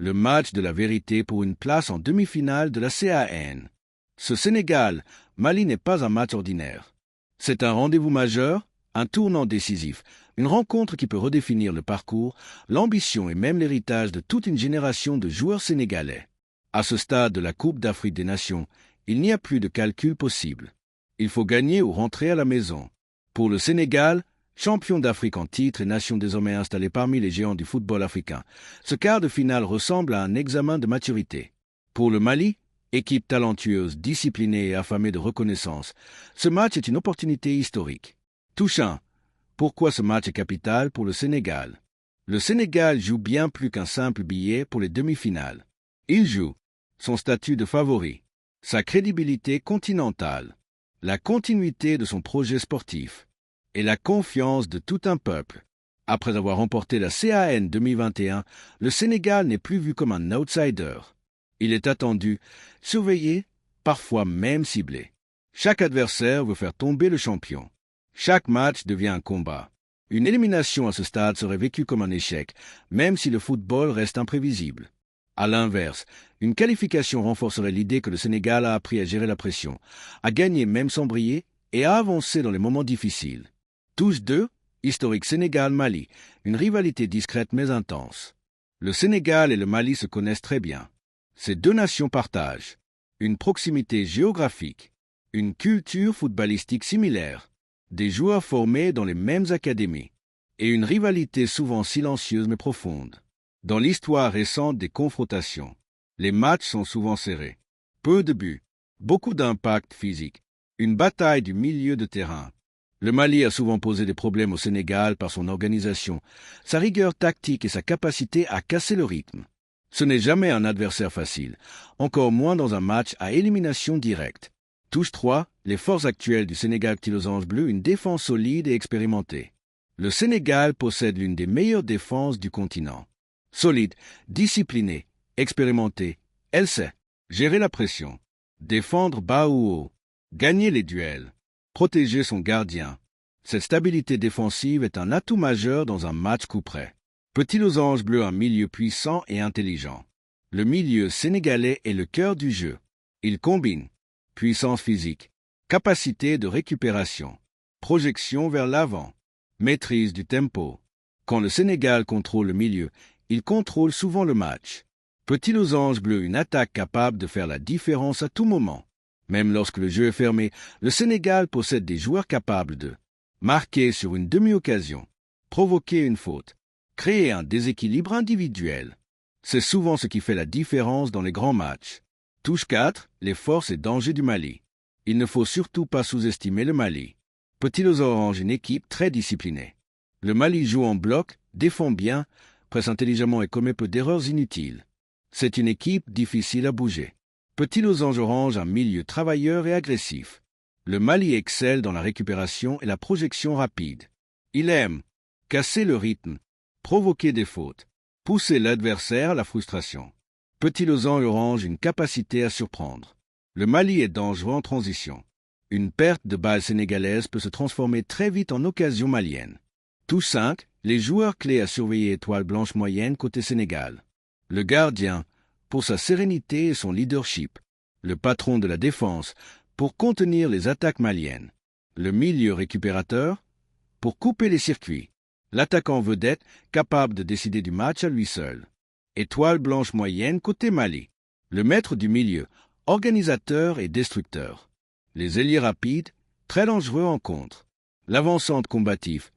Le match de la vérité pour une place en demi-finale de la CAN. Ce Sénégal-Mali n'est pas un match ordinaire. C'est un rendez-vous majeur, un tournant décisif, une rencontre qui peut redéfinir le parcours, l'ambition et même l'héritage de toute une génération de joueurs sénégalais. À ce stade de la Coupe d'Afrique des Nations, il n'y a plus de calcul possible. Il faut gagner ou rentrer à la maison. Pour le Sénégal, champion d'Afrique en titre et nation désormais installée parmi les géants du football africain, ce quart de finale ressemble à un examen de maturité. Pour le Mali, équipe talentueuse, disciplinée et affamée de reconnaissance, ce match est une opportunité historique. Touchant. Pourquoi ce match est capital pour le Sénégal? Le Sénégal joue bien plus qu'un simple billet pour les demi-finales. Il joue son statut de favori, sa crédibilité continentale, la continuité de son projet sportif et la confiance de tout un peuple. Après avoir remporté la CAN 2021, le Sénégal n'est plus vu comme un outsider. Il est attendu, surveillé, parfois même ciblé. Chaque adversaire veut faire tomber le champion. Chaque match devient un combat. Une élimination à ce stade serait vécue comme un échec, même si le football reste imprévisible. À l'inverse, une qualification renforcerait l'idée que le Sénégal a appris à gérer la pression, à gagner même sans briller et à avancer dans les moments difficiles. Tous deux, historique Sénégal-Mali, une rivalité discrète mais intense. Le Sénégal et le Mali se connaissent très bien. Ces deux nations partagent une proximité géographique, une culture footballistique similaire, des joueurs formés dans les mêmes académies, et une rivalité souvent silencieuse mais profonde. Dans l'histoire récente des confrontations, les matchs sont souvent serrés. Peu de buts, beaucoup d'impact physique, une bataille du milieu de terrain. Le Mali a souvent posé des problèmes au Sénégal par son organisation, sa rigueur tactique et sa capacité à casser le rythme. Ce n'est jamais un adversaire facile, encore moins dans un match à élimination directe. Tous trois, les forces actuelles du Sénégal aux Anges Bleus, une défense solide et expérimentée. Le Sénégal possède l'une des meilleures défenses du continent. Solide, disciplinée, expérimentée, elle sait gérer la pression, défendre bas ou haut, gagner les duels, protéger son gardien. Cette stabilité défensive est un atout majeur dans un match coup près. Petit losange bleu, un milieu puissant et intelligent. Le milieu sénégalais est le cœur du jeu. Il combine puissance physique, capacité de récupération, projection vers l'avant, maîtrise du tempo. Quand le Sénégal contrôle le milieu, il contrôle souvent le match. Petit losange bleu, une attaque capable de faire la différence à tout moment. Même lorsque le jeu est fermé, le Sénégal possède des joueurs capables de marquer sur une demi-occasion, provoquer une faute, créer un déséquilibre individuel. C'est souvent ce qui fait la différence dans les grands matchs. Touche 4, les forces et dangers du Mali. Il ne faut surtout pas sous-estimer le Mali. Petit losange, une équipe très disciplinée. Le Mali joue en bloc, défend bien, presse intelligemment et commet peu d'erreurs inutiles. C'est une équipe difficile à bouger. Petit losange orange, un milieu travailleur et agressif. Le Mali excelle dans la récupération et la projection rapide. Il aime casser le rythme, provoquer des fautes, pousser l'adversaire à la frustration. Petit losange orange, une capacité à surprendre. Le Mali est dangereux en transition. Une perte de balle sénégalaise peut se transformer très vite en occasion malienne. Tous 5, les joueurs clés à surveiller étoile blanche moyenne côté Sénégal. Le gardien, pour sa sérénité et son leadership. Le patron de la défense, pour contenir les attaques maliennes. Le milieu récupérateur, pour couper les circuits. L'attaquant vedette, capable de décider du match à lui seul. Étoile blanche moyenne côté Mali. Le maître du milieu, organisateur et destructeur. Les ailiers rapides, très dangereux en contre. L'avancante combatif,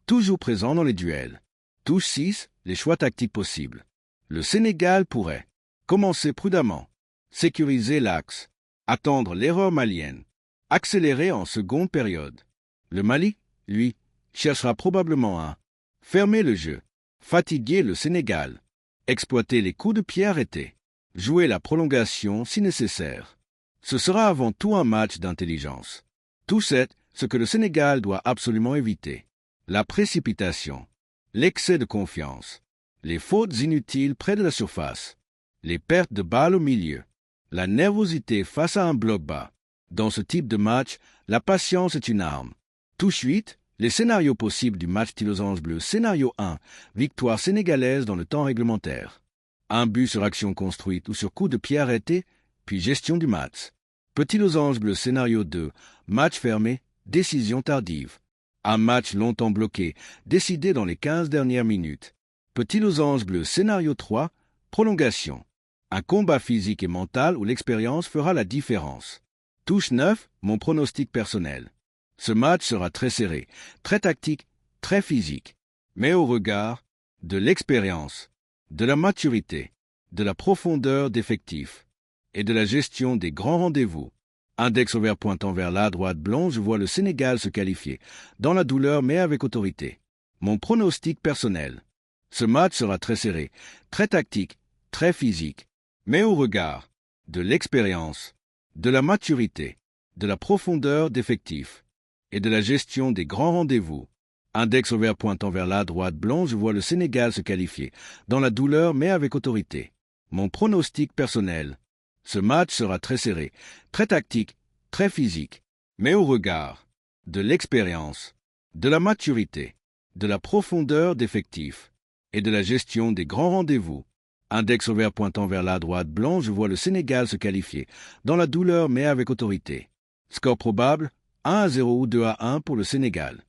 toujours présent dans les duels. Touche 6, les choix tactiques possibles. Le Sénégal pourrait commencer prudemment, sécuriser l'axe, attendre l'erreur malienne, accélérer en seconde période. Le Mali, lui, cherchera probablement à fermer le jeu, fatiguer le Sénégal, exploiter les coups de pied arrêtés, jouer la prolongation si nécessaire. Ce sera avant tout un match d'intelligence. Tout c'est ce que le Sénégal doit absolument éviter. La précipitation, l'excès de confiance, les fautes inutiles près de la surface, les pertes de balles au milieu, la nervosité face à un bloc bas. Dans ce type de match, la patience est une arme. Touche 8, les scénarios possibles du match aux Anges Bleus. Scénario 1, victoire sénégalaise dans le temps réglementaire. Un but sur action construite ou sur coup de pied arrêté, puis gestion du match. Petit losange bleu scénario 2, match fermé, décision tardive. Un match longtemps bloqué, décidé dans les 15 dernières minutes. Petit losange bleu scénario 3, prolongation. Un combat physique et mental où l'expérience fera la différence. Touche 9, mon pronostic personnel. Ce match sera très serré, très tactique, très physique, mais au regard de l'expérience, de la maturité, de la profondeur d'effectifs et de la gestion des grands rendez-vous. Index au vert pointant vers la droite blanc, je vois le Sénégal se qualifier, dans la douleur mais avec autorité. Mon pronostic personnel. Ce match sera très serré, très tactique, très physique, mais au regard de l'expérience, de la maturité, de la profondeur d'effectifs et de la gestion des grands rendez-vous. Index au vert pointant vers la droite blanc, je vois le Sénégal se qualifier, dans la douleur mais avec autorité. Mon pronostic personnel. Ce match sera très serré, très tactique, très physique, mais au regard de l'expérience, de la maturité, de la profondeur d'effectifs et de la gestion des grands rendez-vous. Index au vert pointant vers la droite blanc, je vois le Sénégal se qualifier, dans la douleur mais avec autorité. Score probable, 1-0 ou 2-1 pour le Sénégal.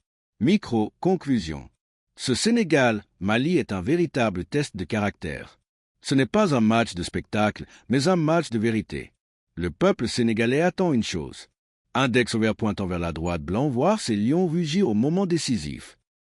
Conclusion. Ce Sénégal-Mali est un véritable test de caractère. Ce n'est pas un match de spectacle, mais un match de vérité. Le peuple sénégalais attend une chose. Index au vert pointant vers la droite blanc, voir ses lions rugir au moment décisif.